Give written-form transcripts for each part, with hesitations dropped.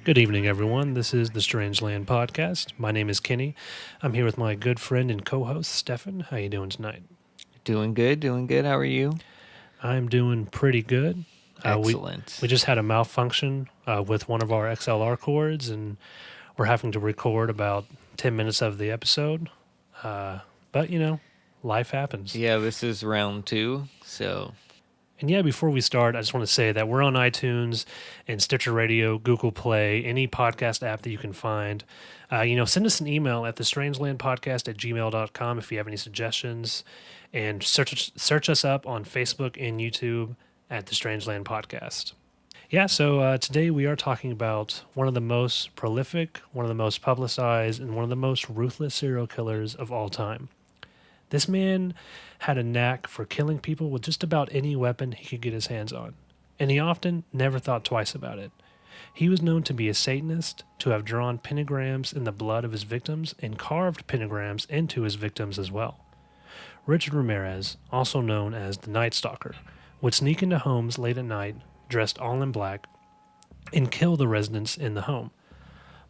Good evening, everyone. This is the Strange Land Podcast. My name is Kenny. I'm here with my good friend and co-host Stefan. How you doing tonight? Doing good, doing good. How are you? I'm doing pretty good. We Excellent. just had a malfunction with one of our XLR cords, and we're having to record about 10 minutes of the episode. But life happens. Yeah, this is round two, so And yeah, before we start, I just want to say that we're on iTunes and Stitcher Radio, Google Play, any podcast app that you can find. Send us an email at thestrangelandpodcast@gmail.com if you have any suggestions. And search us up on Facebook and YouTube at The Strangeland Podcast. Yeah, so today we are talking about one of the most prolific, one of the most publicized, and one of the most ruthless serial killers of all time. This man had a knack for killing people with just about any weapon he could get his hands on, and he often never thought twice about it. He was known to be a Satanist, to have drawn pentagrams in the blood of his victims and carved pentagrams into his victims as well. Richard Ramirez, also known as the Night Stalker, would sneak into homes late at night, dressed all in black, and kill the residents in the home.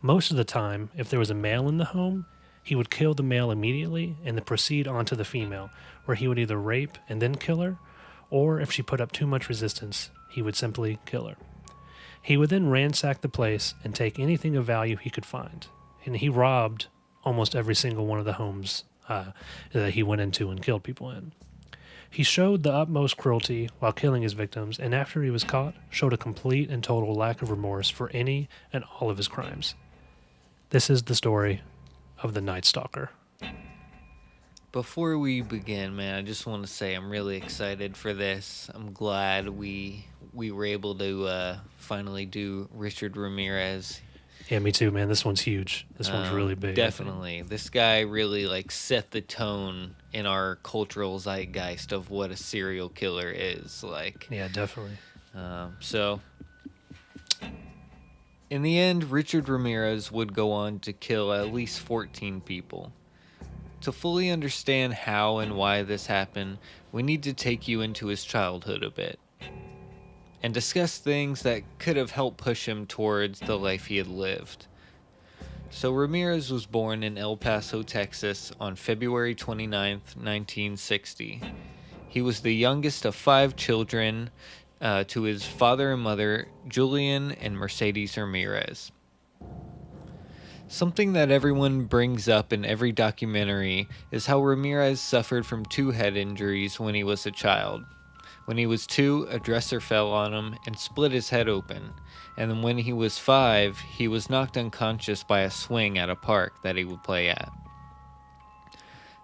Most of the time, if there was a male in the home, he would kill the male immediately and then proceed on to the female, where he would either rape and then kill her, or if she put up too much resistance, he would simply kill her. He would then ransack the place and take anything of value he could find, and he robbed almost every single one of the homes that he went into and killed people in. He showed the utmost cruelty while killing his victims, and after he was caught, showed a complete and total lack of remorse for any and all of his crimes. This is the story of the Night Stalker. before we begin, man, I just want to say I'm really excited for this. I'm glad we were able to finally do Richard Ramirez. Yeah, me too, man. This one's huge. This one's really big. Definitely. This guy really set the tone in our cultural zeitgeist of what a serial killer is. Yeah, definitely. So in the end, Richard Ramirez would go on to kill at least 14 people. To fully understand how and why this happened, we need to take you into his childhood a bit and discuss things that could have helped push him towards the life he had lived. So Ramirez was born in El Paso, Texas on February 29th, 1960. He was the youngest of 5 children to his father and mother, Julian and Mercedes Ramirez. Something that everyone brings up in every documentary is how Ramirez suffered from 2 head injuries when he was a child. When he was 2, a dresser fell on him and split his head open, and then when he was 5, he was knocked unconscious by a swing at a park that he would play at.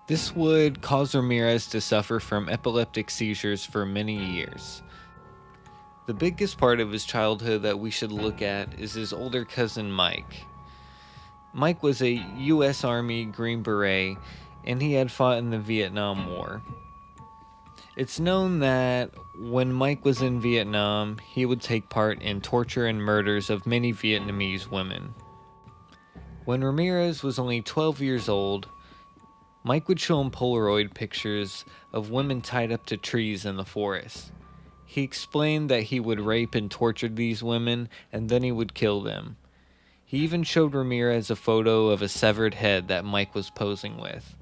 This would cause Ramirez to suffer from epileptic seizures for many years. The biggest part of his childhood that we should look at is his older cousin Mike. Mike was a U.S. Army Green Beret, and he had fought in the Vietnam War. It's known that when Mike was in Vietnam, he would take part in torture and murders of many Vietnamese women. When Ramirez was only 12 years old, Mike would show him Polaroid pictures of women tied up to trees in the forest. He explained that he would rape and torture these women, and then he would kill them. He even showed Ramirez a photo of a severed head that Mike was posing with.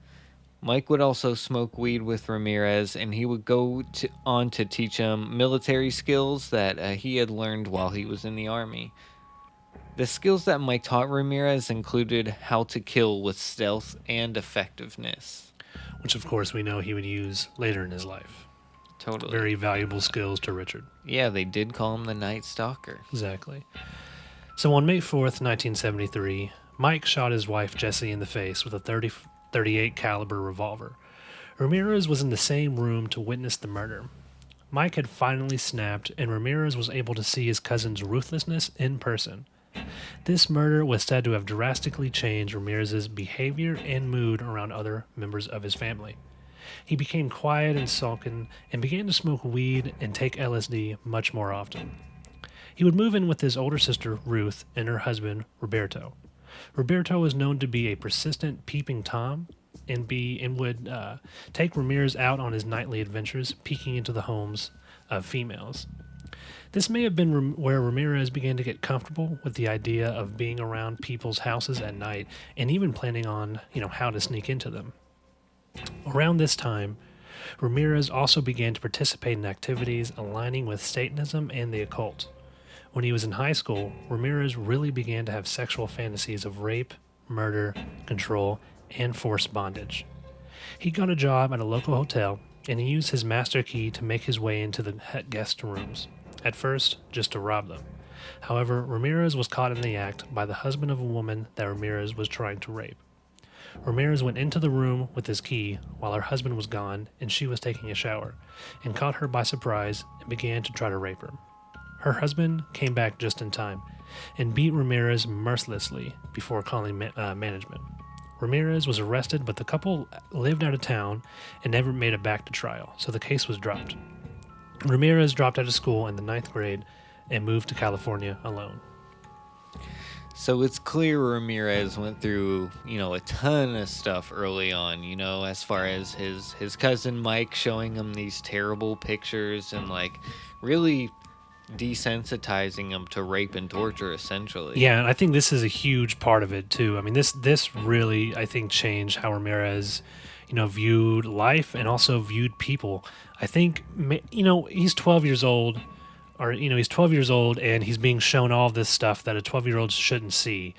Mike would also smoke weed with Ramirez, and he would go on to teach him military skills that he had learned while he was in the army. The skills that Mike taught Ramirez included how to kill with stealth and effectiveness. Which, of course, we know he would use later in his life. Totally. Very valuable skills to Richard. Yeah, they did call him the Night Stalker. Exactly. So on May 4th, 1973, Mike shot his wife Jessie in the face with a .38 caliber revolver. Ramirez was in the same room to witness the murder. Mike had finally snapped, and Ramirez was able to see his cousin's ruthlessness in person. This murder was said to have drastically changed Ramirez's behavior and mood around other members of his family. He became quiet and sullen and began to smoke weed and take LSD much more often. He would move in with his older sister, Ruth, and her husband, Roberto. Roberto was known to be a persistent peeping Tom and would take Ramirez out on his nightly adventures, peeking into the homes of females. This may have been where Ramirez began to get comfortable with the idea of being around people's houses at night and even planning on, how to sneak into them. Around this time, Ramirez also began to participate in activities aligning with Satanism and the occult. When he was in high school, Ramirez really began to have sexual fantasies of rape, murder, control, and forced bondage. He got a job at a local hotel and he used his master key to make his way into the guest rooms, at first just to rob them. However, Ramirez was caught in the act by the husband of a woman that Ramirez was trying to rape. Ramirez went into the room with his key while her husband was gone and she was taking a shower, and caught her by surprise and began to try to rape her. Her husband came back just in time and beat Ramirez mercilessly before calling management. Ramirez was arrested, but the couple lived out of town and never made it back to trial, so the case was dropped. Ramirez dropped out of school in the 9th grade and moved to California alone. So it's clear Ramirez went through, a ton of stuff early on, as far as his cousin Mike showing him these terrible pictures and really desensitizing him to rape and torture, essentially. Yeah, and I think this is a huge part of it too. I mean, this really, I think, changed how Ramirez, viewed life and also viewed people. I think, he's 12 years old, he's 12 years old and he's being shown all this stuff that a 12-year-old shouldn't see.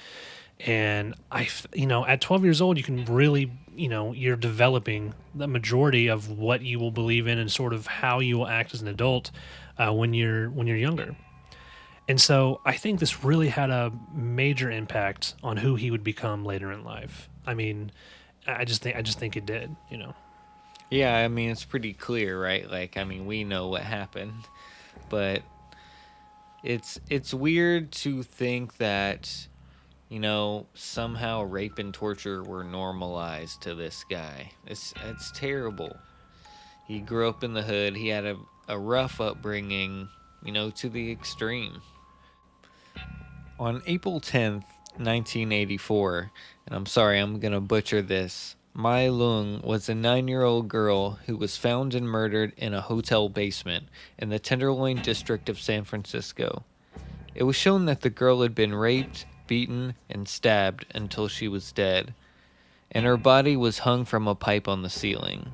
And at 12 years old, you can really, you're developing the majority of what you will believe in and sort of how you will act as an adult when you're younger. And so I think this really had a major impact on who he would become later in life. I mean, I just think it did, Yeah, I mean, it's pretty clear, right? We know what happened, but it's weird to think that, somehow rape and torture were normalized to this guy. It's terrible. He grew up in the hood. He had a rough upbringing, to the extreme. On April 10th, 1984, and I'm sorry, I'm going to butcher this, Mai Lung was a 9-year-old girl who was found and murdered in a hotel basement in the Tenderloin district of San Francisco. It was shown that the girl had been raped, beaten, and stabbed until she was dead, and her body was hung from a pipe on the ceiling.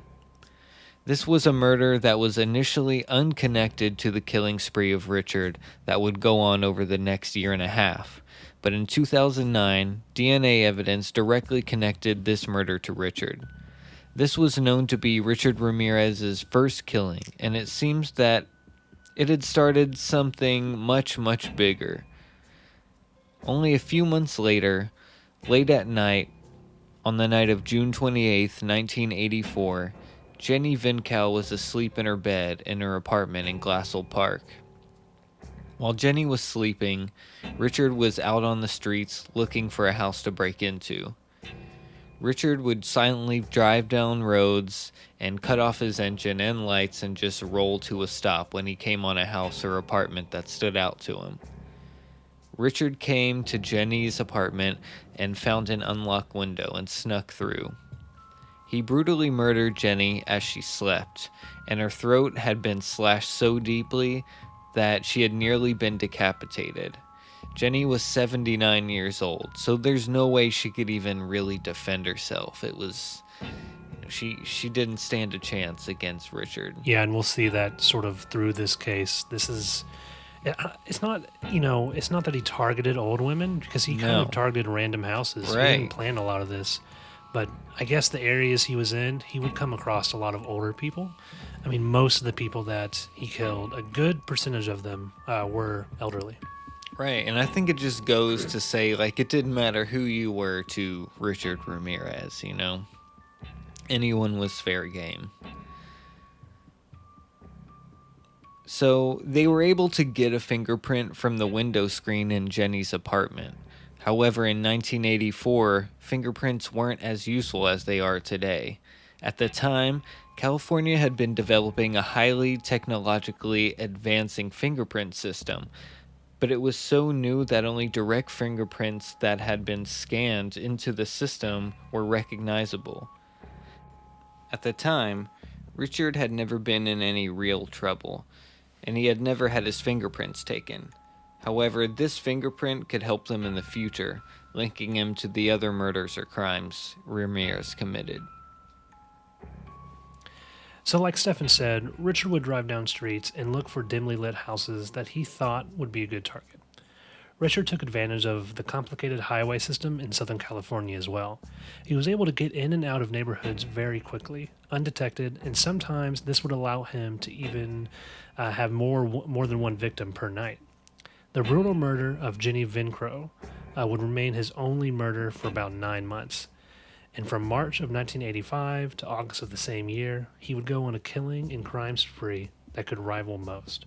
This was a murder that was initially unconnected to the killing spree of Richard that would go on over the next year and a half. But in 2009, DNA evidence directly connected this murder to Richard. This was known to be Richard Ramirez's first killing, and it seems that it had started something much, much bigger. Only a few months later, late at night, on the night of June 28th, 1984, Jenny Vincal was asleep in her bed in her apartment in Glassell Park. While Jenny was sleeping, Richard was out on the streets looking for a house to break into. Richard would silently drive down roads and cut off his engine and lights and just roll to a stop when he came on a house or apartment that stood out to him. Richard came to Jenny's apartment and found an unlocked window and snuck through. He brutally murdered Jenny as she slept, and her throat had been slashed so deeply that she had nearly been decapitated. Jenny was 79 years old, so there's no way she could even really defend herself. It was, she didn't stand a chance against Richard. Yeah, and we'll see that sort of through this case. This is, it's not that he targeted old women, because he kind of targeted random houses. Right. He didn't plan a lot of this. But I guess the areas he was in, he would come across a lot of older people. I mean, most of the people that he killed, a good percentage of them were elderly. Right, and I think it just goes to say, it didn't matter who you were to Richard Ramirez, Anyone was fair game. So they were able to get a fingerprint from the window screen in Jenny's apartment. However, in 1984, fingerprints weren't as useful as they are today. At the time, California had been developing a highly technologically advancing fingerprint system, but it was so new that only direct fingerprints that had been scanned into the system were recognizable. At the time, Richard had never been in any real trouble. and he had never had his fingerprints taken. However, this fingerprint could help them in the future, linking him to the other murders or crimes Ramirez committed. So, like Stefan said, Richard would drive down streets and look for dimly lit houses that he thought would be a good target. Richard took advantage of the complicated highway system in Southern California as well. He was able to get in and out of neighborhoods very quickly, undetected, and sometimes this would allow him to even have more than one victim per night. The brutal murder of Jenny Vincro would remain his only murder for about 9 months. And from March of 1985 to August of the same year, he would go on a killing and crime spree that could rival most.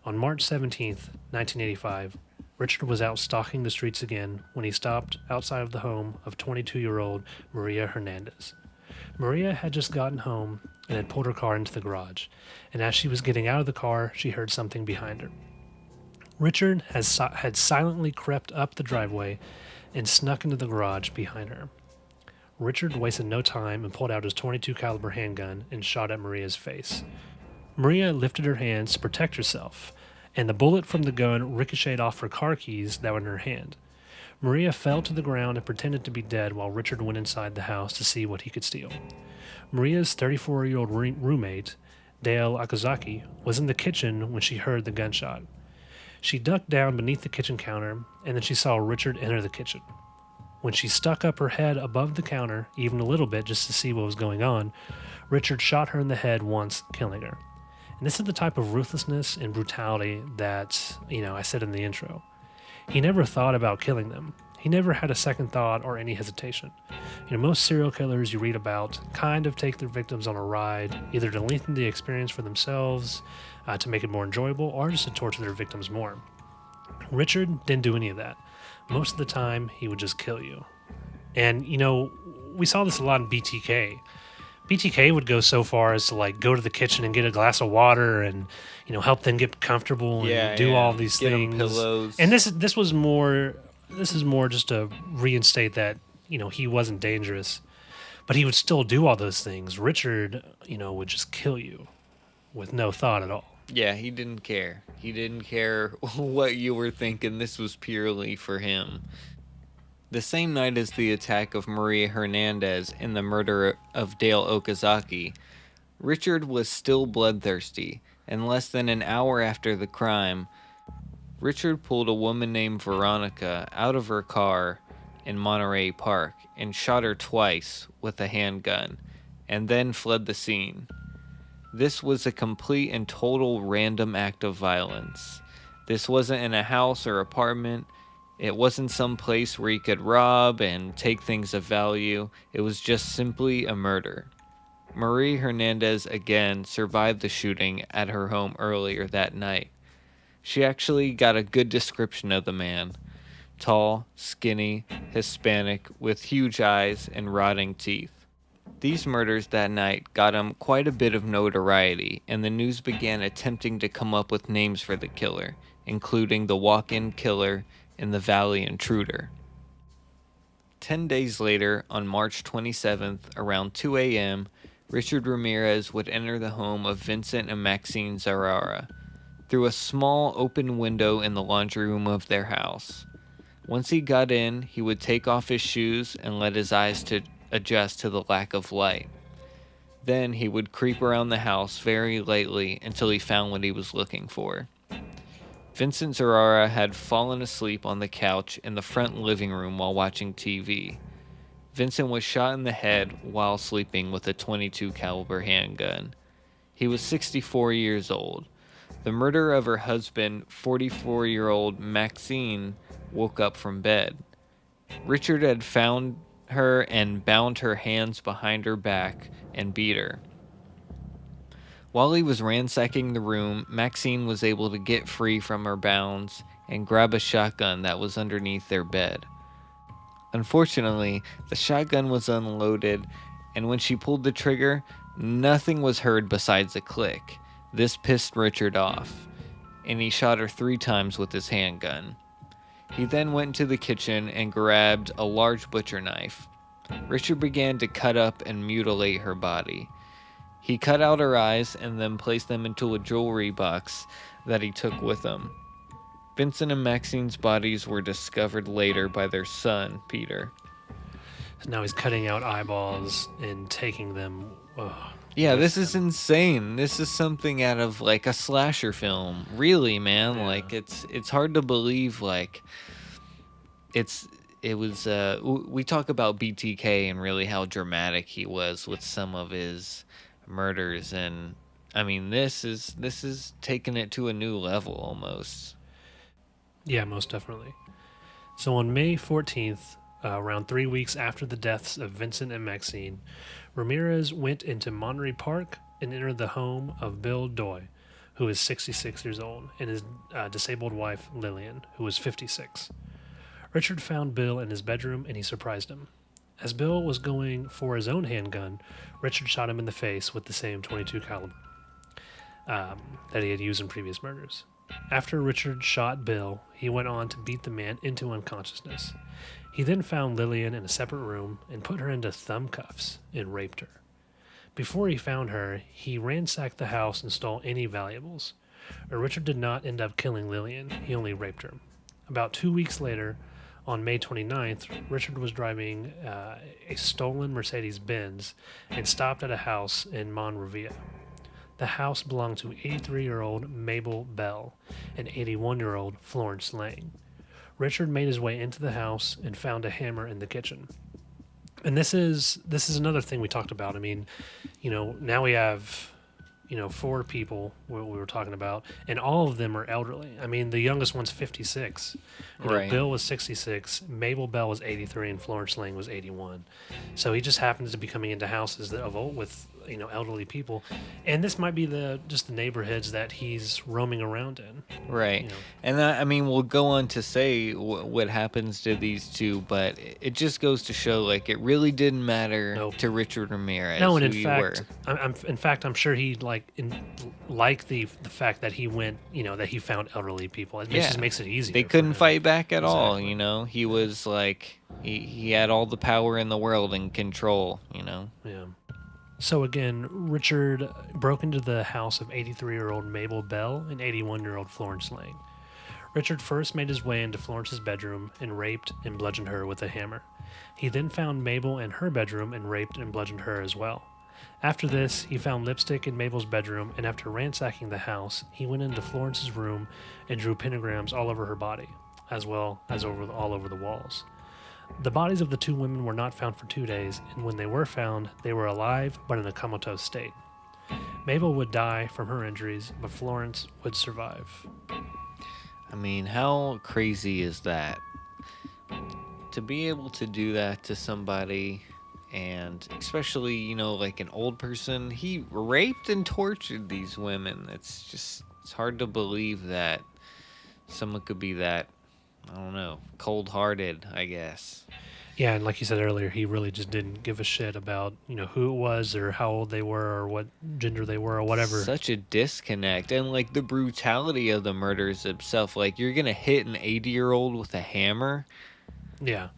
On March 17th, 1985, Richard was out stalking the streets again when he stopped outside of the home of 22-year-old Maria Hernandez. Maria had just gotten home and had pulled her car into the garage, and as she was getting out of the car, she heard something behind her. Richard had silently crept up the driveway and snuck into the garage behind her. Richard wasted no time and pulled out his .22 caliber handgun and shot at Maria's face. Maria lifted her hands to protect herself, and the bullet from the gun ricocheted off her car keys that were in her hand. Maria fell to the ground and pretended to be dead while Richard went inside the house to see what he could steal. Maria's 34-year-old roommate, Dale Okazaki, was in the kitchen when she heard the gunshot. She ducked down beneath the kitchen counter, and then she saw Richard enter the kitchen. When she stuck up her head above the counter, even a little bit just to see what was going on, Richard shot her in the head once, killing her. And this is the type of ruthlessness and brutality that, I said in the intro. He never thought about killing them. He never had a second thought or any hesitation. Most serial killers you read about kind of take their victims on a ride, either to lengthen the experience for themselves, to make it more enjoyable, or just to torture their victims more. Richard didn't do any of that. Most of the time, he would just kill you. And, we saw this a lot in BTK. BTK would go so far as to go to the kitchen and get a glass of water and help them get comfortable and do all these get things. Them pillows. And this is more just to reinstate that he wasn't dangerous, but he would still do all those things. Richard would just kill you with no thought at all. Yeah, he didn't care. He didn't care what you were thinking. This was purely for him. The same night as the attack of Maria Hernandez and the murder of Dale Okazaki, Richard was still bloodthirsty, and less than an hour after the crime, Richard pulled a woman named Veronica out of her car in Monterey Park and shot her twice with a handgun, and then fled the scene. This was a complete and total random act of violence. This wasn't in a house or apartment. It wasn't some place where he could rob and take things of value. It was just simply a murder. Marie Hernandez again survived the shooting at her home earlier that night. She actually got a good description of the man. Tall, skinny, Hispanic, with huge eyes and rotting teeth. These murders that night got him quite a bit of notoriety, and the news began attempting to come up with names for the killer, including the walk-in killer and the Valley Intruder. 10 days later, on March 27th, around 2 a.m., Richard Ramirez would enter the home of Vincent and Maxine Zarrara through a small open window in the laundry room of their house. Once he got in, he would take off his shoes and let his eyes adjust to the lack of light. Then he would creep around the house very lightly until he found what he was looking for. Vincent Zarrara had fallen asleep on the couch in the front living room while watching TV. Vincent was shot in the head while sleeping with a .22 caliber handgun. He was 64 years old. The murderer of her husband, 44-year-old Maxine, woke up from bed. Richard had found her and bound her hands behind her back and beat her. While he was ransacking the room, Maxine was able to get free from her bounds and grab a shotgun that was underneath their bed. Unfortunately, the shotgun was unloaded, and when she pulled the trigger, nothing was heard besides a click. This pissed Richard off, and he shot her 3 times with his handgun. He then went into the kitchen and grabbed a large butcher knife. Richard began to cut up and mutilate her body. He cut out her eyes and then placed them into a jewelry box that he took with him. Vincent and Maxine's bodies were discovered later by their son, Peter. Now he's cutting out eyeballs and taking them. Yeah, this is insane. This is something out of like a slasher film. Really, man. Yeah. Like it's hard to believe. Like it was. We talk about BTK and really how dramatic he was with some of his murders, and I mean this is taking it to a new level almost. Yeah, most definitely. So on May 14th, around 3 weeks after the deaths of Vincent and Maxine, Ramirez went into Monterey Park and entered the home of Bill Doy, who is 66 years old, and his disabled wife, Lillian, who was 56. Richard found Bill in his bedroom and he surprised him. As Bill was going for his own handgun, Richard shot him in the face with the same .22 caliber that he had used in previous murders. After Richard shot Bill, he went on to beat the man into unconsciousness. He then found Lillian in a separate room and put her into thumb cuffs and raped her. Before he found her, he ransacked the house and stole any valuables. Richard did not end up killing Lillian, he only raped her. About 2 weeks later, on May 29th, Richard was driving a stolen Mercedes-Benz and stopped at a house in Monrovia. The house belonged to 83-year-old Mabel Bell and 81-year-old Florence Lang. Richard made his way into the house and found a hammer in the kitchen. And this is another thing we talked about. I mean, now we have, 4 people we were talking about, and all of them are elderly. I mean, the youngest one's 56. Right. Bill was 66, Mabel Bell was 83, and Florence Lang was 81. So he just happens to be coming into houses that with elderly people, and this might be just the neighborhoods that he's roaming around in. Right. And I mean, we'll go on to say what happens to these two, but it just goes to show, like, it really didn't matter to Richard Ramirez. No, and in fact, I'm sure he the fact that he went, that he found elderly people. It just makes it easier. They couldn't fight back at all. He was like he had all the power in the world and control. Yeah. So again, Richard broke into the house of 83-year-old Mabel Bell and 81-year-old Florence Lang. Richard first made his way into Florence's bedroom and raped and bludgeoned her with a hammer. He then found Mabel in her bedroom and raped and bludgeoned her as well. After this, he found lipstick in Mabel's bedroom, and after ransacking the house, he went into Florence's room and drew pentagrams all over her body, as well as all over the walls. The bodies of the 2 women were not found for 2 days, and when they were found, they were alive but in a comatose state. Mabel would die from her injuries, but Florence would survive. I mean, how crazy is that? To be able to do that to somebody, and especially, like an old person, he raped and tortured these women. It's hard to believe that someone could be that, I don't know, cold-hearted, I guess. Yeah, and like you said earlier, he really just didn't give a shit about, who it was or how old they were or what gender they were or whatever. Such a disconnect. And, like, the brutality of the murders itself. Like, you're going to hit an 80-year-old with a hammer? Yeah.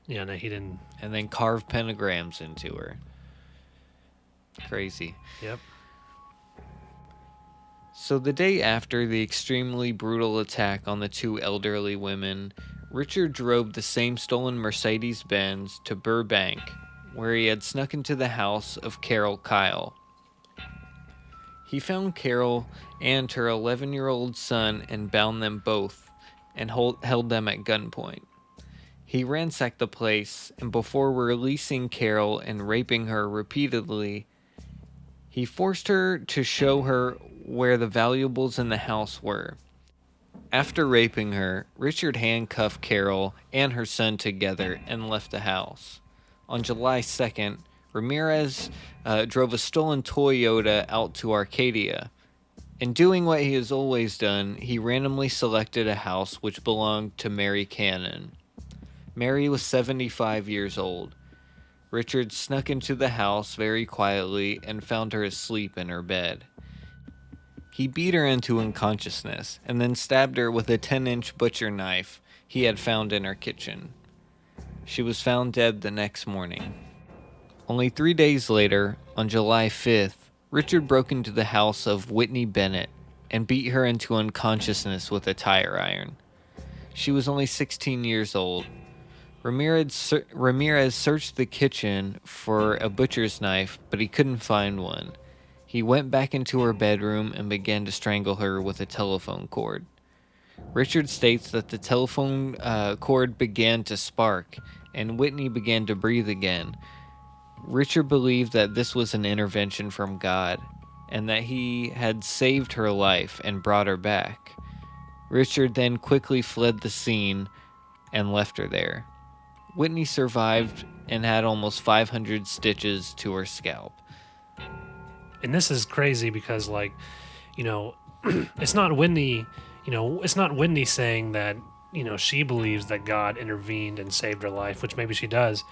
Yeah, no, he didn't. And then carve pentagrams into her. Crazy. Yep. So the day after the extremely brutal attack on the 2 elderly women, Richard drove the same stolen Mercedes-Benz to Burbank, where he had snuck into the house of Carol Kyle. He found Carol and her 11-year-old son and bound them both and held them at gunpoint. He ransacked the place, and before releasing Carol and raping her repeatedly, he forced her to show her where the valuables in the house were. After raping her, Richard handcuffed Carol and her son together and left the house. On July 2nd, Ramirez drove a stolen Toyota out to Arcadia. In doing what he has always done, he randomly selected a house which belonged to Mary Cannon. Mary was 75 years old. Richard snuck into the house very quietly and found her asleep in her bed. He beat her into unconsciousness and then stabbed her with a 10-inch butcher knife he had found in her kitchen. She was found dead the next morning. Only 3 days later, on July 5th, Richard broke into the house of Whitney Bennett and beat her into unconsciousness with a tire iron. She was only 16 years old. Ramirez searched the kitchen for a butcher's knife, but he couldn't find one. He went back into her bedroom and began to strangle her with a telephone cord. Richard states that the telephone cord began to spark, and Whitney began to breathe again. Richard believed that this was an intervention from God, and that he had saved her life and brought her back. Richard then quickly fled the scene and left her there. Whitney survived and had almost 500 stitches to her scalp. And this is crazy because, like, you know, it's not Whitney, it's not Whitney saying that, she believes that God intervened and saved her life, which maybe she does,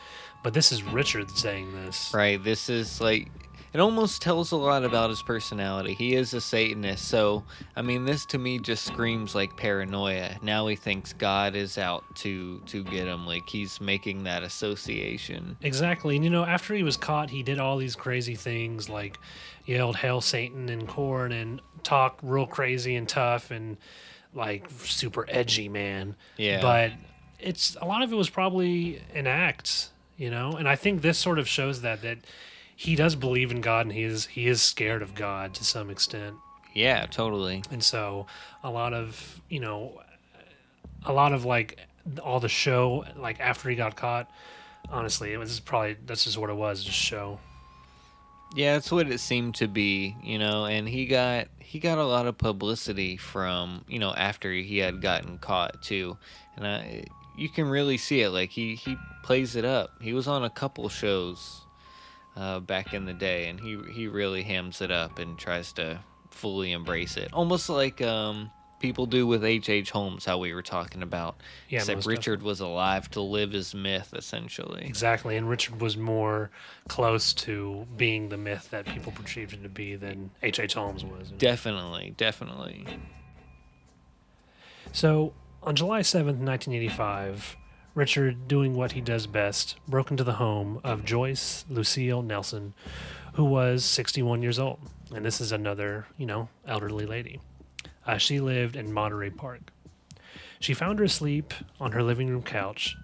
but this is Richard saying this. Right, this is like, it almost tells a lot about his personality. He is a Satanist, so, I mean, this to me just screams like paranoia. Now he thinks God is out to get him, like he's making that association. Exactly. And, after he was caught, he did all these crazy things, like yelled "Hail Satan" in court and talked real crazy and tough and like super edgy, man. Yeah. But a lot of it was probably an act, and I think this sort of shows that he does believe in God and he is scared of God to some extent. Yeah, totally. And so a lot of like all the show, like after he got caught, honestly, that's just what it was, just show. Yeah, that's what it seemed to be, and he got a lot of publicity from, after he had gotten caught too. And you can really see it, like he plays it up. He was on a couple shows back in the day, and he really hams it up and tries to fully embrace it. Almost like people do with H.H. Holmes, how we were talking about. Yeah, except Richard was alive to live his myth, essentially. Exactly, and Richard was more close to being the myth that people perceived him to be than H.H. Holmes was. Definitely. So, on July 7th, 1985, Richard, doing what he does best, broke into the home of Joyce Lucille Nelson, who was 61 years old. And this is another, elderly lady. She lived in Monterey Park. She found her asleep on her living room couch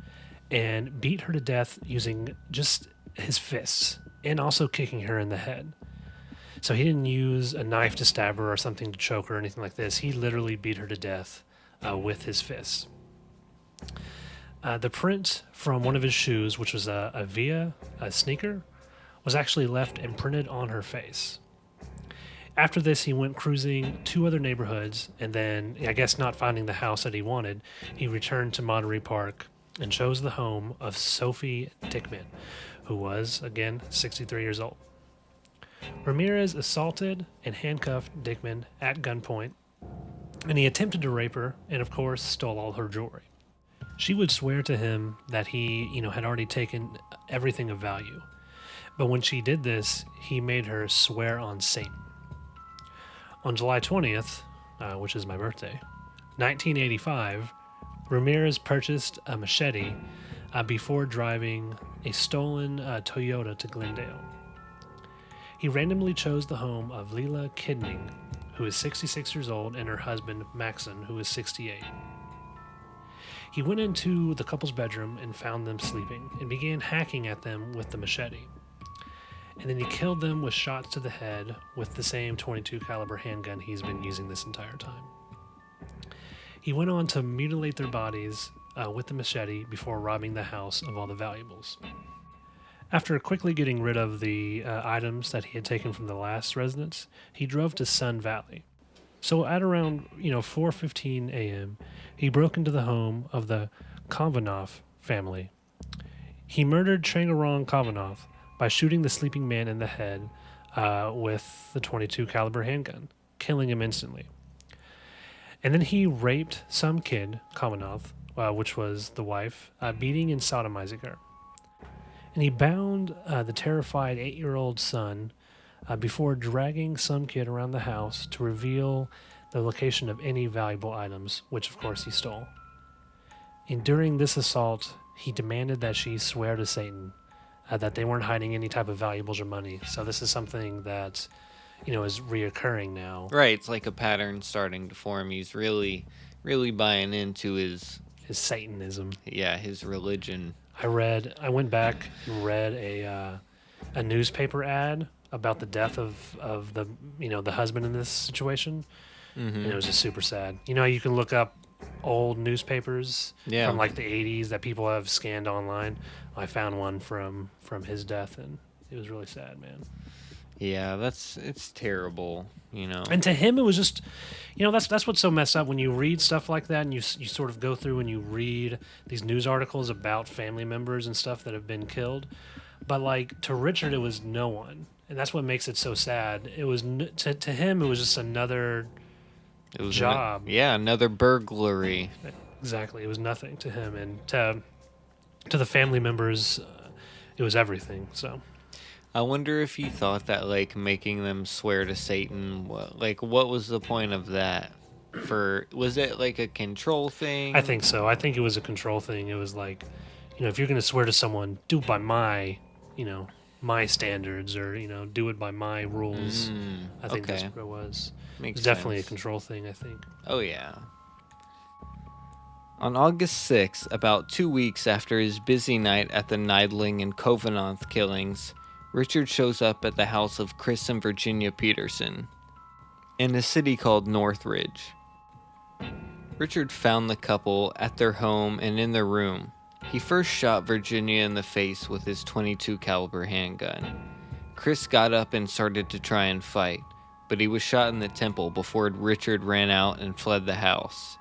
and beat her to death using just his fists and also kicking her in the head. So he didn't use a knife to stab her or something to choke her or anything like this. He literally beat her to death with his fists. The print from one of his shoes, which was a Via sneaker, was actually left imprinted on her face. After this, he went cruising 2 other neighborhoods, and then, I guess not finding the house that he wanted, he returned to Monterey Park and chose the home of Sophie Dickman, who was, again, 63 years old. Ramirez assaulted and handcuffed Dickman at gunpoint, and he attempted to rape her and, of course, stole all her jewelry. She would swear to him that he, had already taken everything of value. But when she did this, he made her swear on Satan. On July 20th, which is my birthday, 1985, Ramirez purchased a machete before driving a stolen Toyota to Glendale. He randomly chose the home of Leela Kidning, who is 66 years old, and her husband, Maxon, who is 68. He went into the couple's bedroom and found them sleeping and began hacking at them with the machete. And then he killed them with shots to the head with the same .22 caliber handgun he's been using this entire time. He went on to mutilate their bodies with the machete before robbing the house of all the valuables. After quickly getting rid of the items that he had taken from the last residence, he drove to Sun Valley. So at around 4:15 a.m., he broke into the home of the Kovanov family. He murdered Changarong Kovanov by shooting the sleeping man in the head with the .22 caliber handgun, killing him instantly. And then he raped some kid, Kovanov, which was the wife, beating and sodomizing her. And he bound the terrified 8-year-old son before dragging some kid around the house to reveal the location of any valuable items, which of course he stole. And during this assault, he demanded that she swear to Satan that they weren't hiding any type of valuables or money. So this is something that is reoccurring now. Right, it's like a pattern starting to form. He's really, really buying into his Satanism. his religion. I went back and read a newspaper ad about the death of the husband in this situation, and it was just super sad. You can look up old newspapers from like the 80s that people have scanned online. I found one from his death, and it was really sad, man. Yeah, it's terrible, And to him, it was just, that's what's so messed up when you read stuff like that, and you sort of go through and you read these news articles about family members and stuff that have been killed. But like to Richard, it was no one, and that's what makes it so sad. It was to him, it was just another job. Another burglary. Exactly, it was nothing to him, and to the family members, it was everything. So. I wonder if he thought that, like, making them swear to Satan, what was the point of that? Was it like a control thing? I think so. I think it was a control thing. It was like, if you're going to swear to someone, do it by my, my standards, or, do it by my rules. I think that's what it was. Makes It's definitely sense. a control thing, I think. Oh, yeah. On August 6th, about 2 weeks after his busy night at the Neidling and Covenant killings, Richard shows up at the house of Chris and Virginia Peterson in a city called Northridge. Richard found the couple at their home and in their room. He first shot Virginia in the face with his .22 caliber handgun. Chris got up and started to try and fight, but he was shot in the temple before Richard ran out and fled the house.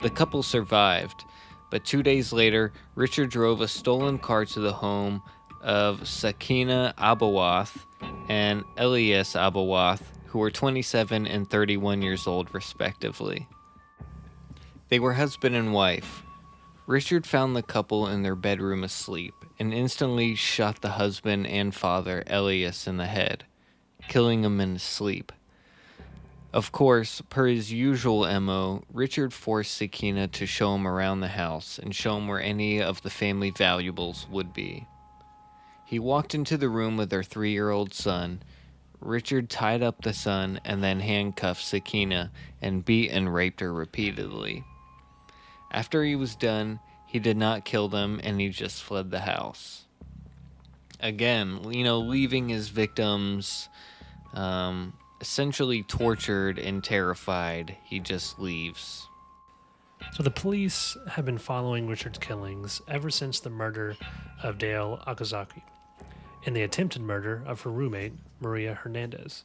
The couple survived, but 2 days later, Richard drove a stolen car to the home of Sakina Abawath and Elias Abawath, who were 27 and 31 years old respectively. They were husband and wife. Richard found the couple in their bedroom asleep and instantly shot the husband and father, Elias, in the head, killing him in his sleep. Of course, per his usual MO, Richard forced Sakina to show him around the house and show him where any of the family valuables would be. He walked into the room with their 3-year-old son. Richard tied up the son and then handcuffed Sakina and beat and raped her repeatedly. After he was done, he did not kill them and he just fled the house. Again, leaving his victims essentially tortured and terrified. He just leaves. So the police have been following Richard's killings ever since the murder of Dale Okazaki and the attempted murder of her roommate, Maria Hernandez.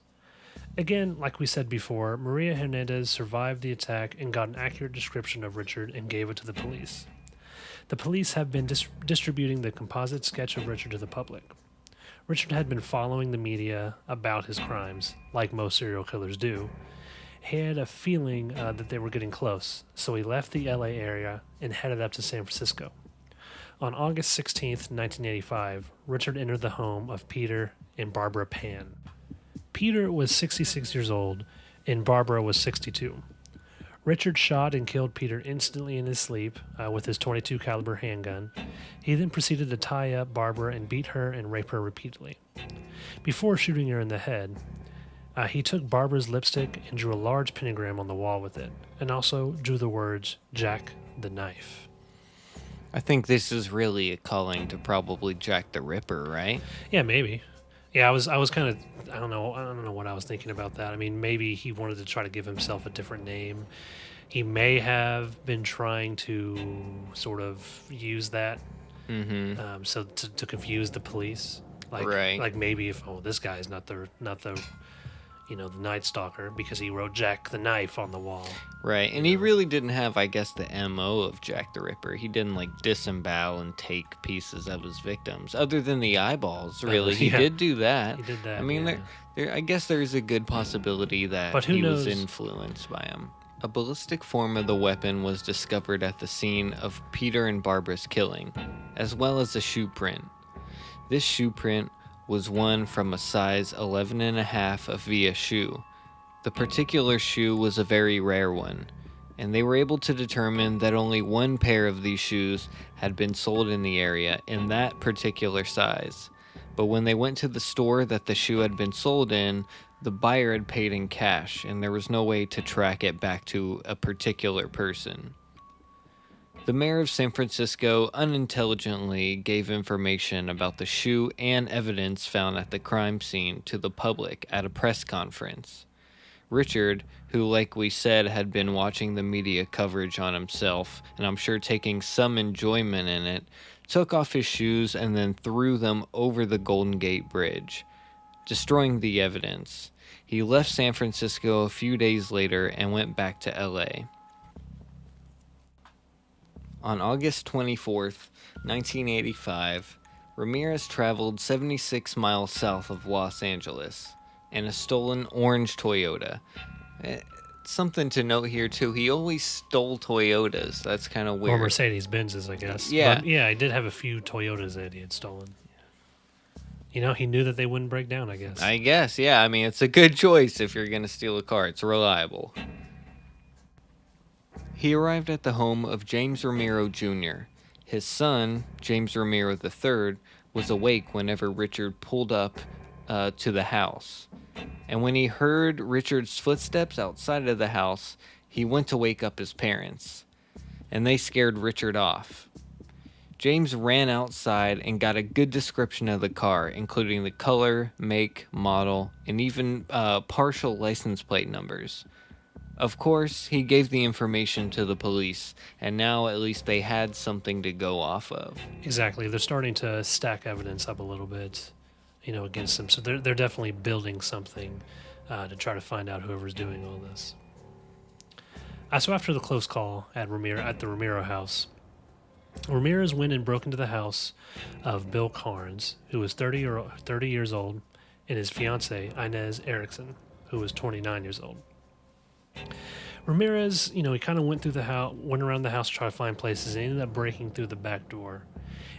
Again, like we said before, Maria Hernandez survived the attack and got an accurate description of Richard and gave it to the police. The police have been distributing the composite sketch of Richard to the public. Richard had been following the media about his crimes, like most serial killers do. He had a feeling that they were getting close, so he left the LA area and headed up to San Francisco. On August 16th, 1985, Richard entered the home of Peter and Barbara Pan. Peter was 66 years old, and Barbara was 62. Richard shot and killed Peter instantly in his sleep with his .22 caliber handgun. He then proceeded to tie up Barbara and beat her and rape her repeatedly. Before shooting her in the head, he took Barbara's lipstick and drew a large pentagram on the wall with it, and also drew the words, "Jack the Knife." I think this is really a calling to probably Jack the Ripper, right? Yeah, maybe. Yeah, I was kind of, I don't know what I was thinking about that. I mean, maybe he wanted to try to give himself a different name. He may have been trying to sort of use that, so to confuse the police. Like maybe if this guy's not the the Night Stalker because he wrote Jack the Knife on the wall. Right, and he really didn't have, I guess, the MO of Jack the Ripper. He didn't, disembowel and take pieces of his victims. Other than the eyeballs, really. He did do that. He did that, I mean, I guess there's a good possibility that but he knows? was influenced by him. A ballistic form of the weapon was discovered at the scene of Peter and Barbara's killing, as well as a shoe print. This shoe print was one from a size 11.5 of Via shoe. The particular shoe was a very rare one, and they were able to determine that only one pair of these shoes had been sold in the area in that particular size. But when they went to the store that the shoe had been sold in, The buyer had paid in cash, and there was no way to track it back to a particular person. The mayor of San Francisco unintelligently gave information about the shoe and evidence found at the crime scene to the public at a press conference. Richard, who, like we said, had been watching the media coverage on himself, and I'm sure taking some enjoyment in it, took off his shoes and then threw them over the Golden Gate Bridge, destroying the evidence. He left San Francisco a few days later and went back to LA. On August 24th, 1985, Ramirez traveled 76 miles south of Los Angeles in a stolen orange Toyota. Something to note here, too, he always stole Toyotas. That's kind of weird. Or Mercedes-Benzes, I guess. Yeah. But yeah, I did have a few Toyotas that he had stolen. You know, he knew that they wouldn't break down, I guess. I guess, yeah. I mean, it's a good choice if you're going to steal a car. It's reliable. He arrived at the home of James Ramiro Jr. His son, James Ramiro III, was awake whenever Richard pulled up to the house. And when he heard Richard's footsteps outside of the house, he went to wake up his parents. And they scared Richard off. James ran outside and got a good description of the car, including the color, make, model, and even partial license plate numbers. Of course, he gave the information to the police, and now at least they had something to go off of. Exactly. They're starting to stack evidence up a little bit, you know, against them. So they're definitely building something to try to find out whoever's doing all this. So after the close call at the Ramiro house, Ramirez went and broke into the house of Bill Carnes, who was 30 years old, and his fiancée, Inez Erickson, who was 29 years old. Ramirez, you know, he kind of went around the house to try to find places, and ended up breaking through the back door,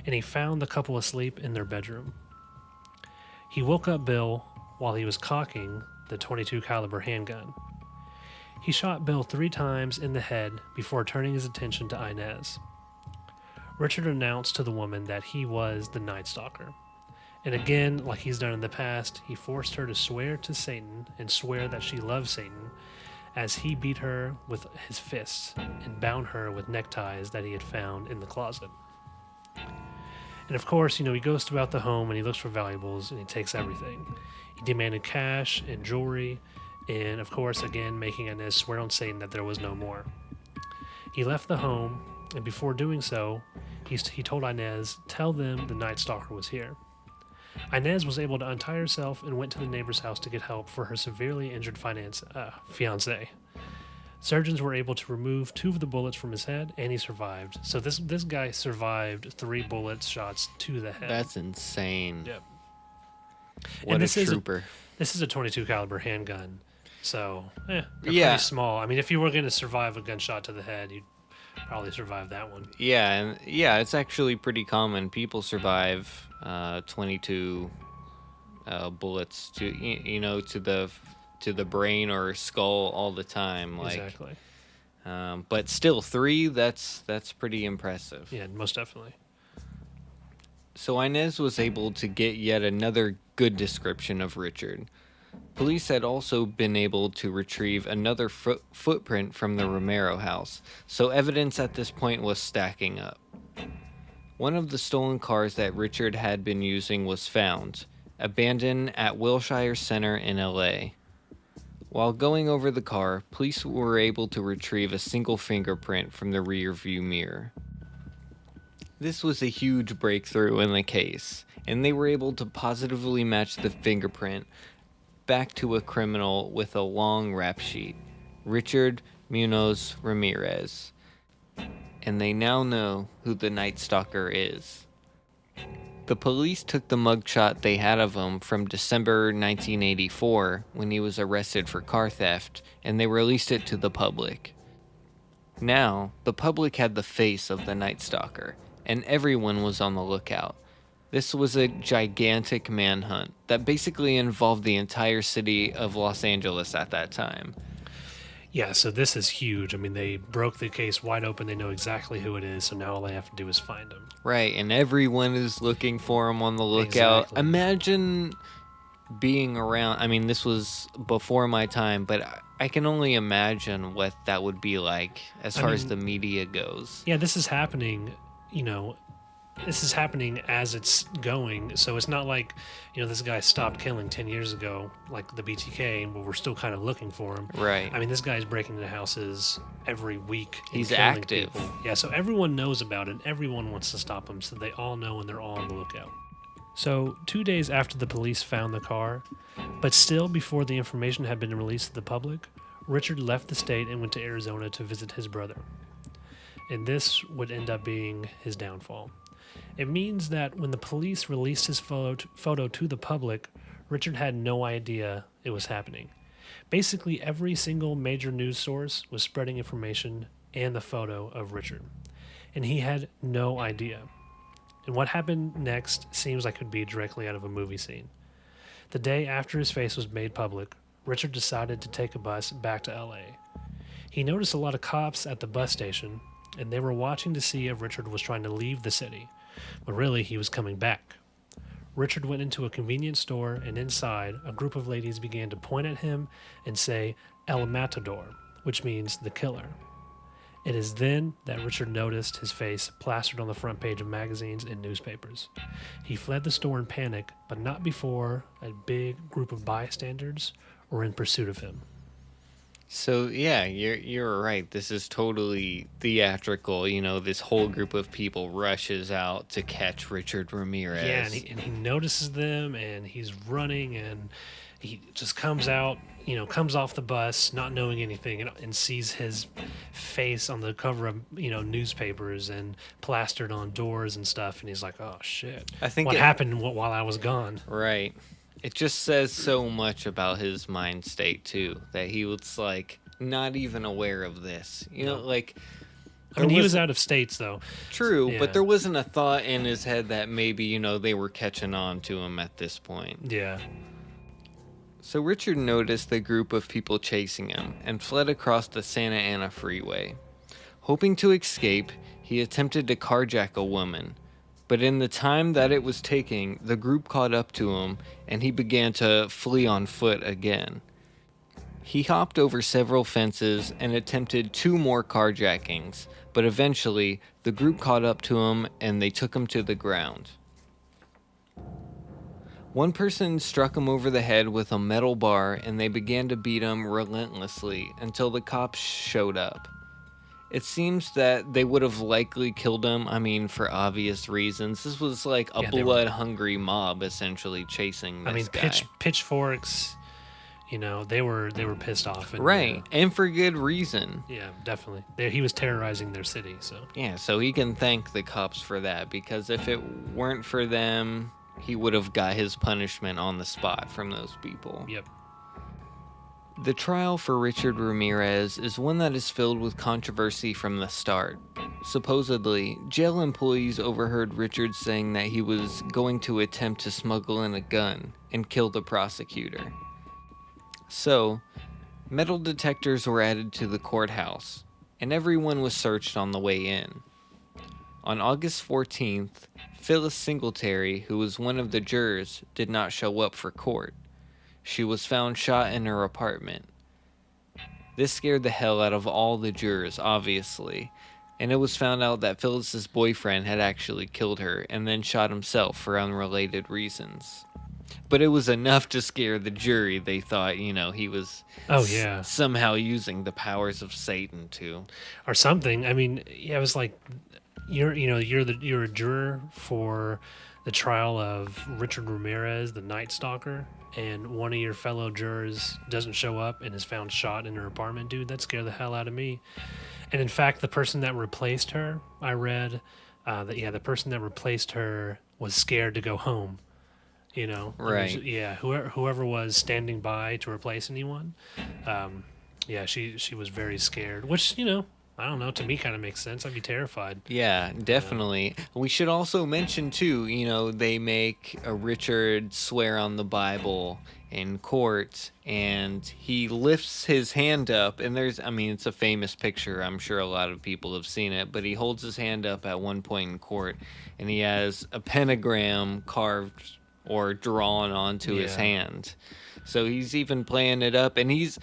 and he found the couple asleep in their bedroom. He woke up Bill while he was cocking the .22 caliber handgun. He shot Bill 3 times in the head before turning his attention to Inez. Richard announced to the woman that he was the Night Stalker. And again, like he's done in the past, he forced her to swear to Satan and swear that she loved Satan, as he beat her with his fists and bound her with neckties that he had found in the closet. And of course, you know, he goes throughout the home and he looks for valuables and he takes everything. He demanded cash and jewelry, and of course, again, making Inez swear on Satan that there was no more. He left the home, and before doing so, he told Inez, "Tell them the Night Stalker was here." Inez was able to untie herself and went to the neighbor's house to get help for her severely injured fiancé. Surgeons were able to remove 2 of the bullets from his head, and he survived. So this guy survived 3 shots to the head. That's insane. Yep. What and a trooper. This is a .22 caliber handgun, so they're Yeah. pretty small. I mean, if you were going to survive a gunshot to the head, you'd probably survive that one. Yeah, and yeah, it's actually pretty common. People survive 22 bullets to the brain or skull all the time. Like, Exactly. But still, 3. That's pretty impressive. Yeah, most definitely. So Inez was able to get yet another good description of Richard. Police had also been able to retrieve another footprint from the Ramiro house, so evidence at this point was stacking up. One of the stolen cars that Richard had been using was found, abandoned at Wilshire Center in LA. While going over the car, police were able to retrieve a single fingerprint from the rear view mirror. This was a huge breakthrough in the case, and they were able to positively match the fingerprint back to a criminal with a long rap sheet, Richard Munoz Ramirez. And they now know who the Night Stalker is. The police took the mugshot they had of him from December 1984 when he was arrested for car theft, and they released it to the public. Now, the public had the face of the Night Stalker, and everyone was on the lookout. This was a gigantic manhunt that basically involved the entire city of Los Angeles at that time. Yeah, so this is huge. I mean, they broke the case wide open. They know exactly who it is, so now all they have to do is find him. Right, and everyone is looking for him on the lookout. Exactly. Imagine being around, I mean, this was before my time, but I can only imagine what that would be like as far as the media goes. Yeah, this is happening, you know, this is happening as it's going. So it's not like, this guy stopped killing 10 years ago, like the BTK, but we're still kind of looking for him. Right. I mean, this guy's breaking into houses every week. He's killing active. People. Yeah, so everyone knows about it. Everyone wants to stop him, so they all know and they're all on the lookout. So 2 days after the police found the car, but still before the information had been released to the public, Richard left the state and went to Arizona to visit his brother. And this would end up being his downfall. It means that when the police released his photo to the public, Richard had no idea it was happening. Basically, every single major news source was spreading information and the photo of Richard. And he had no idea. And what happened next seems like it would be directly out of a movie scene. The day after his face was made public, Richard decided to take a bus back to LA. He noticed a lot of cops at the bus station, and they were watching to see if Richard was trying to leave the city, but really he was coming back. Richard went into a convenience store, and inside, a group of ladies began to point at him and say, El Matador, which means the killer. It is then that Richard noticed his face plastered on the front page of magazines and newspapers. He fled the store in panic, but not before a big group of bystanders were in pursuit of him. So yeah, you're right. This is totally theatrical. This whole group of people rushes out to catch Richard Ramirez. Yeah, and he notices them, and he's running, and he just comes out, comes off the bus, not knowing anything, and sees his face on the cover of, newspapers and plastered on doors and stuff, and he's like, oh, shit. I think what happened while I was gone? Right. It just says so much about his mind state, too, that he was, not even aware of this. I mean, he was out of states, though. True, Yeah. but there wasn't a thought in his head that maybe, they were catching on to him at this point. Yeah. So Richard noticed the group of people chasing him and fled across the Santa Ana freeway. Hoping to escape, he attempted to carjack a woman. But in the time that it was taking, the group caught up to him, and he began to flee on foot again. He hopped over several fences and attempted 2 more carjackings, but eventually, the group caught up to him and they took him to the ground. One person struck him over the head with a metal bar, and they began to beat him relentlessly until the cops showed up. It seems that they would have likely killed him, for obvious reasons. This was like a blood-hungry mob, essentially, chasing this guy. Pitchforks, they were pissed off. And, right, and for good reason. Yeah, definitely. He was terrorizing their city, so. Yeah, so he can thank the cops for that, because if it weren't for them, he would have got his punishment on the spot from those people. Yep. The trial for Richard Ramirez is one that is filled with controversy from the start. Supposedly, jail employees overheard Richard saying that he was going to attempt to smuggle in a gun and kill the prosecutor. So, metal detectors were added to the courthouse, and everyone was searched on the way in. On August 14th, Phyllis Singletary, who was one of the jurors, did not show up for court. She was found shot in her apartment. This scared the hell out of all the jurors, obviously, and it was found out that Phyllis's boyfriend had actually killed her and then shot himself for unrelated reasons. But it was enough to scare the jury. They thought, he was somehow using the powers of Satan to... Or something. I mean, it was like, you're a juror for the trial of Richard Ramirez, the Night Stalker, and one of your fellow jurors doesn't show up and is found shot in her apartment. Dude, that scared the hell out of me. And in fact, the person that replaced her, I read the person that replaced her was scared to go home. Right. Whoever was standing by to replace anyone, she was very scared, which, I don't know, to me kind of makes sense. I'd be terrified. Yeah, definitely. We should also mention, too, they make a Richard swear on the Bible in court, and he lifts his hand up, and it's a famous picture. I'm sure a lot of people have seen it, but he holds his hand up at one point in court, and he has a pentagram carved or drawn onto his Yeah. hand. So he's even playing it up, and he's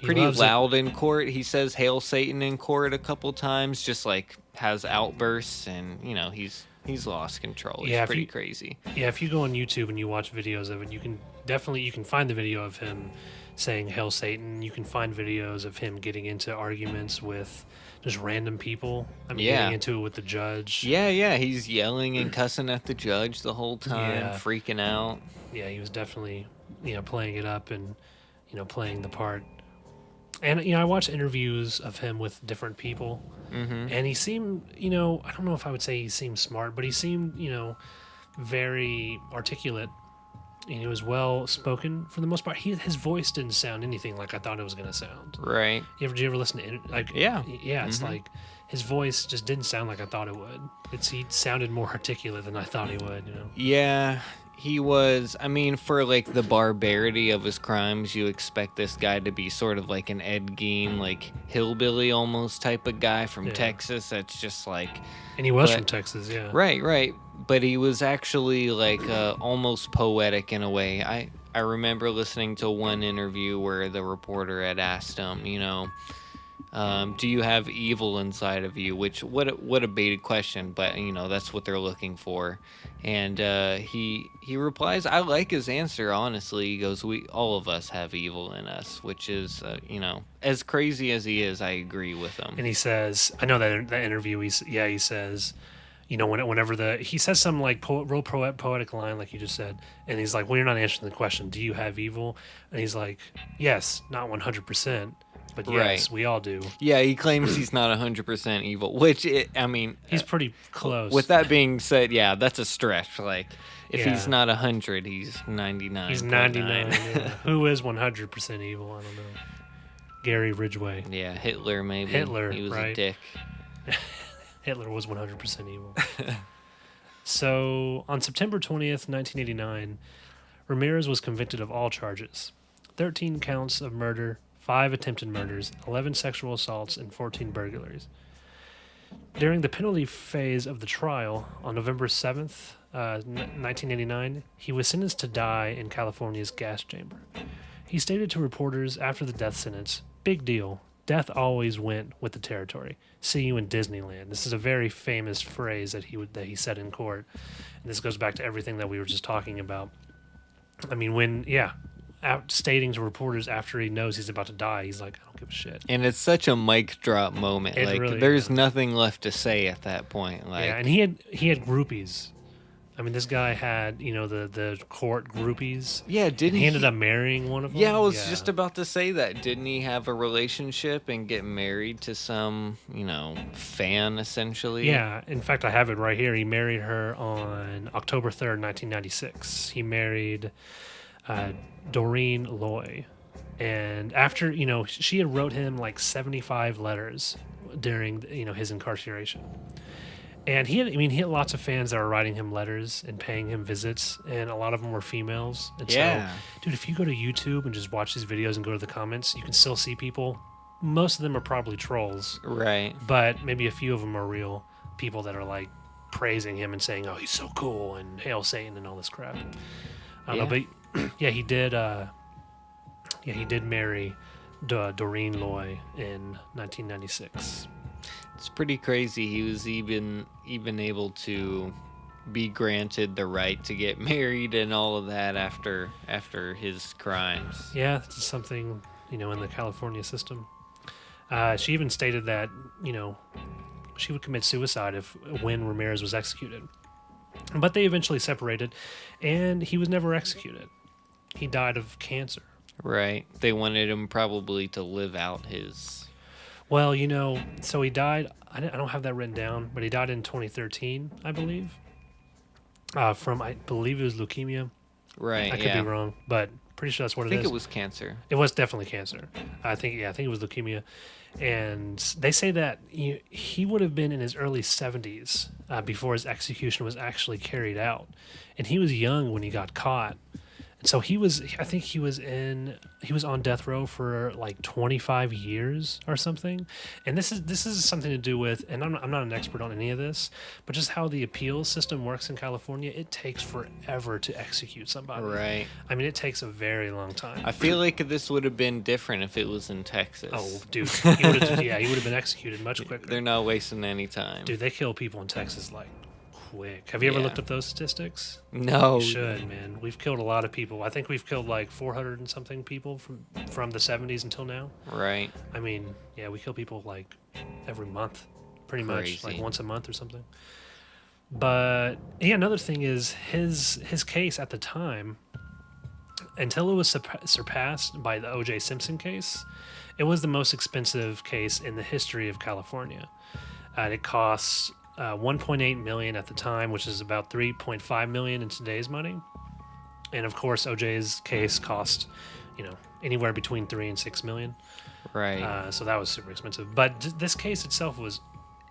pretty loves it. loud in court. He says "Hail Satan" in court a couple times, just like has outbursts, and he's lost control. He's Yeah, if pretty you- crazy. Yeah, if you go on YouTube and you watch videos of it, you can find the video of him saying "Hail Satan." You can find videos of him getting into arguments with just random people. I mean, Yeah. getting into it with the judge. Yeah, he's yelling and cussing at the judge the whole time, Yeah. freaking out. Yeah, he was definitely playing it up and playing the part. And I watched interviews of him with different people, and he seemed I don't know if I would say he seemed smart, but he seemed very articulate. And he was well spoken for the most part. His voice didn't sound anything like I thought it was going to sound. Right. Did you ever listen to Yeah. It's like his voice just didn't sound like I thought it would. He sounded more articulate than I thought he would. Yeah, he was. I mean, for like the barbarity of his crimes, you expect this guy to be sort of like an Ed Gein, like hillbilly almost type of guy from Yeah. Texas. That's just like And he was But- from Texas, yeah. right. But he was actually like almost poetic in a way. I remember listening to one interview where the reporter had asked him, do you have evil inside of you? Which what a baited question, but that's what they're looking for. And he replies, I like his answer, honestly. He goes, all of us have evil in us, which is as crazy as he is, I agree with him. And he says, I know that interview. He says, whenever he says some like real poetic line, like you just said, and he's like, well, you're not answering the question. Do you have evil? And he's like, yes, not 100%, but yes, Right. we all do. Yeah, he claims he's not 100% evil, which He's pretty close. with that being said, yeah, that's a stretch. Like, if Yeah. he's not 100, he's 99. He's 99. Yeah. Who is 100% evil? I don't know. Gary Ridgway. Yeah, Hitler maybe. Hitler, He was a right. dick. Hitler was 100% evil. So, on September 20th, 1989, Ramirez was convicted of all charges. 13 counts of murder, 5 attempted murders, 11 sexual assaults, and 14 burglaries. During the penalty phase of the trial, on November 7th, 1989, he was sentenced to die in California's gas chamber. He stated to reporters after the death sentence, "Big deal. Death always went with the territory. See you in Disneyland." This is a very famous phrase that he said in court. And this goes back to everything that we were just talking about. I mean, out stating to reporters after he knows he's about to die, he's like, I don't give a shit. And it's such a mic drop moment. It Like, really there's is. nothing left to say at that point. Like, Yeah, and he had groupies. I mean, this guy had, the court groupies. yeah, And didn't he ended up marrying one of them. Yeah, I was just about to say that. Didn't he have a relationship and get married to some, fan essentially? Yeah, in fact, I have it right here. He married her on October 3rd, 1996. He married Doreen Loy. And after, she had wrote him like 75 letters during, his incarceration. And he had lots of fans that were writing him letters and paying him visits, and a lot of them were females. And Yeah. so, dude, if you go to YouTube and just watch these videos and go to the comments, you can still see people. Most of them are probably trolls, Right. but maybe a few of them are real people that are like praising him and saying, "Oh, he's so cool," and "Hail Satan" and all this crap. I don't know, but yeah, he did. He did marry Doreen Loy in 1996. It's pretty crazy. He was even able to be granted the right to get married and all of that after his crimes. Yeah, it's something in the California system. She even stated that she would commit suicide when Ramirez was executed. But they eventually separated, and he was never executed. He died of cancer. Right. They wanted him probably to live out his... Well, so he died. I don't have that written down, but he died in 2013, I believe. From, I believe it was leukemia. Right, I could be wrong, but pretty sure that's what I it think is. it was cancer. It was definitely cancer. I think it was leukemia. And they say that he would have been in his early 70s before his execution was actually carried out. And he was young when he got caught. And So I think he was on death row for like 25 years or something. And this is something to do with, and I'm not an expert on any of this, but just how the appeals system works in California. It takes forever to execute somebody. Right. I mean, it takes a very long time. I feel like this would have been different if it was in Texas. Oh, dude, he would have been executed much quicker. They're not wasting any time. Dude, they kill people in Texas like quick. Have you ever looked up those statistics? No. You should, man. We've killed a lot of people. I think we've killed like 400 and something people from the 70s until now. Right. I mean, yeah, we kill people like every month, pretty much, like once a month or something. But yeah, another thing is his case at the time, until it was surpassed by the O.J. Simpson case, it was the most expensive case in the history of California. It costs $1.8 million at the time, which is about $3.5 million in today's money. And of course, OJ's case cost, anywhere between $3 and $6 million. Right. So that was super expensive. But this case itself was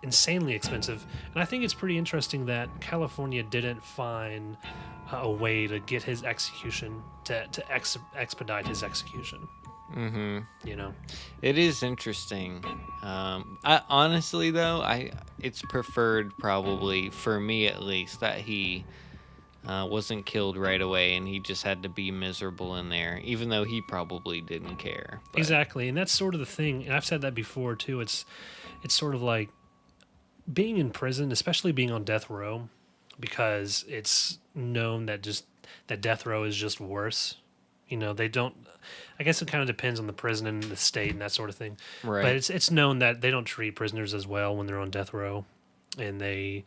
insanely expensive. And I think it's pretty interesting that California didn't find a way to get his execution, to expedite his execution. Mm-hmm. It is interesting. Honestly, though, it's preferred probably for me at least that he wasn't killed right away and he just had to be miserable in there, even though he probably didn't care. But. Exactly, and that's sort of the thing. And I've said that before too. It's sort of like being in prison, especially being on death row, because it's known that death row is just worse. They don't. I guess it kind of depends on the prison and the state and that sort of thing. Right. But it's known that they don't treat prisoners as well when they're on death row, and they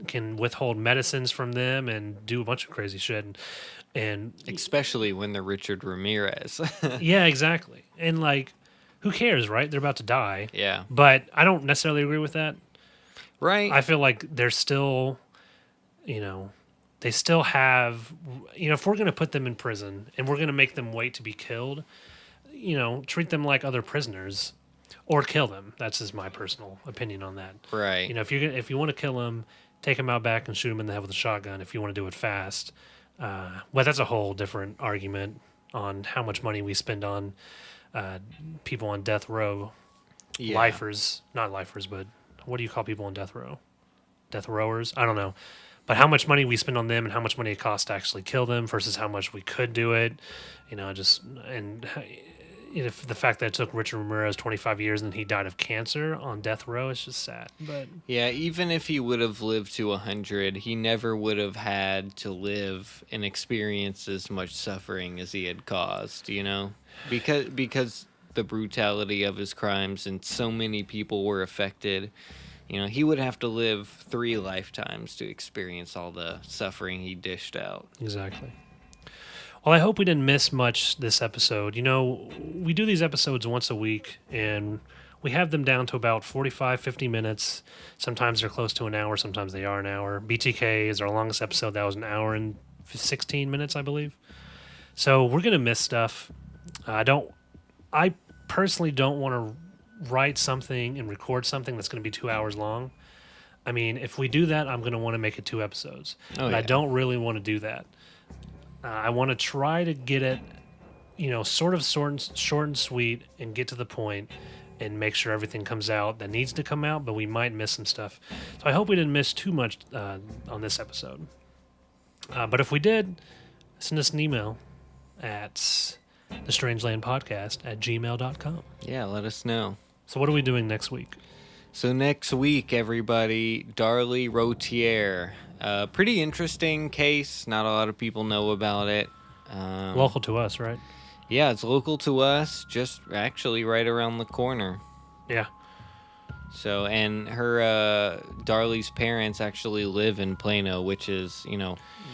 can withhold medicines from them and do a bunch of crazy shit. And especially when they're Richard Ramirez. Yeah, exactly. And like, who cares, right? They're about to die. Yeah. But I don't necessarily agree with that. Right. I feel like they're still, they still have, if we're going to put them in prison and we're going to make them wait to be killed, treat them like other prisoners or kill them. That's just my personal opinion on that. Right. If you want to kill them, take them out back and shoot them in the head with a shotgun if you want to do it fast. Well, that's a whole different argument on how much money we spend on people on death row. Yeah. Lifers, not lifers, but what do you call people on death row? Death rowers? I don't know. But how much money we spend on them and how much money it costs to actually kill them versus how much we could do it, if the fact that it took Richard Ramirez 25 years and then he died of cancer on death row, it's just sad. But yeah, even if he would have lived to 100, he never would have had to live and experience as much suffering as he had caused, because the brutality of his crimes and so many people were affected. He would have to live 3 lifetimes to experience all the suffering he dished out. Exactly. Well, I hope we didn't miss much this episode. We do these episodes once a week, and we have them down to about 45, 50 minutes. Sometimes they're close to an hour. Sometimes they are an hour. BTK is our longest episode. That was an hour and 16 minutes, I believe. So we're going to miss stuff. I personally don't want to write something and record something that's going to be 2 hours long. I mean, if we do that, I'm going to want to make it 2 episodes. But I don't really want to do that. I want to try to get it, sort of short and sweet and get to the point and make sure everything comes out that needs to come out, but we might miss some stuff. So I hope we didn't miss too much on this episode. But if we did, send us an email at thestrangelandpodcast@gmail.com. Yeah, let us know. So what are we doing next week? So next week, everybody, Darlie Rotier. Pretty interesting case. Not a lot of people know about it. Local to us, right? Yeah, it's local to us, just actually right around the corner. Yeah. So, and her, Darlie's parents actually live in Plano, which is,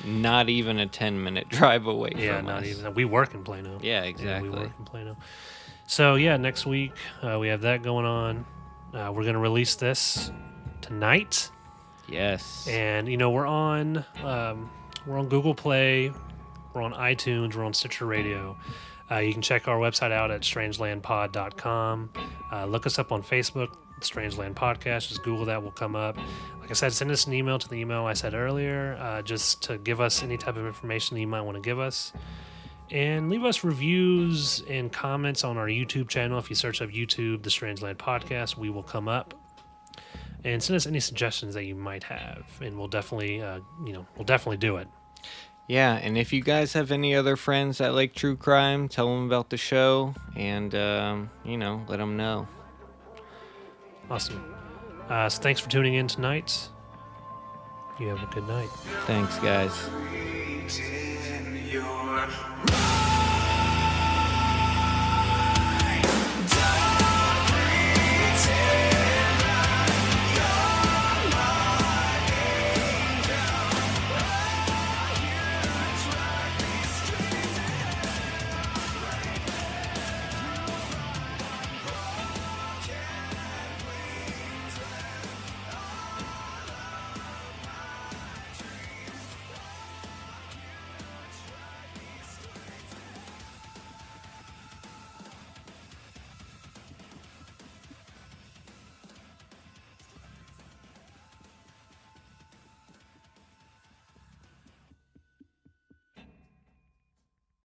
not even a 10-minute drive away from us. Yeah, not even. We work in Plano. Yeah, exactly. Yeah, we work in Plano. So, yeah, next week we have that going on. We're going to release this tonight. Yes. And, we're on Google Play. We're on iTunes. We're on Stitcher Radio. You can check our website out at strangelandpod.com. Look us up on Facebook, Strangeland Podcast. Just Google that, will come up. Like I said, send us an email to the email I said earlier, just to give us any type of information that you might want to give us. And leave us reviews and comments on our YouTube channel. If you search up YouTube, the Strangeland Podcast, we will come up. And send us any suggestions that you might have, and we'll definitely, we'll definitely do it. Yeah, and if you guys have any other friends that like true crime, tell them about the show, and let them know. Awesome. So thanks for tuning in tonight. You have a good night. Thanks, guys.